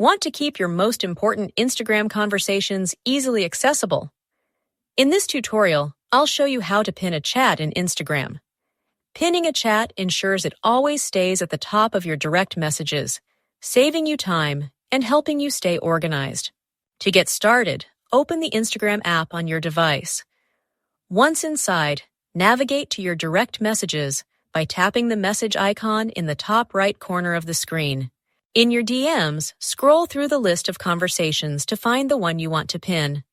Want to keep your most important Instagram conversations easily accessible? In this tutorial, I'll show you how to pin a chat in Instagram. Pinning a chat ensures it always stays at the top of your direct messages, saving you time and helping you stay organized. To get started, open the Instagram app on your device. Once inside, navigate to your direct messages by tapping the message icon in the top right corner of the screen. In your DMs, scroll through the list of conversations to find the one you want to pin.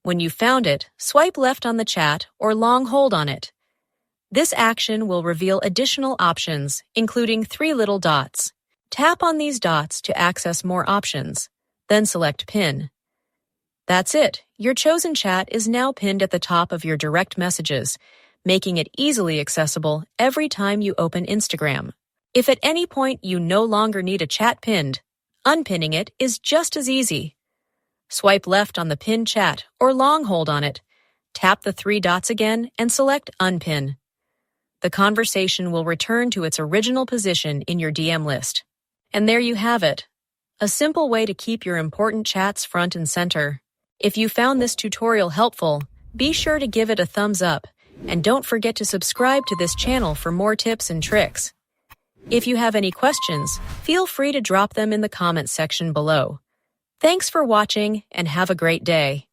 When you've found it, swipe left on the chat or long hold on it. This action will reveal additional options, including 3 little dots. Tap on these dots to access more options, then select Pin. That's it. Your chosen chat is now pinned at the top of your direct messages, making it easily accessible every time you open Instagram. If at any point you no longer need a chat pinned, unpinning it is just as easy. Swipe left on the pinned chat or long hold on it. Tap the 3 dots again and select Unpin. The conversation will return to its original position in your DM list. And there you have it. A simple way to keep your important chats front and center. If you found this tutorial helpful, be sure to give it a thumbs up and don't forget to subscribe to this channel for more tips and tricks. If you have any questions, feel free to drop them in the comments section below. Thanks for watching and have a great day.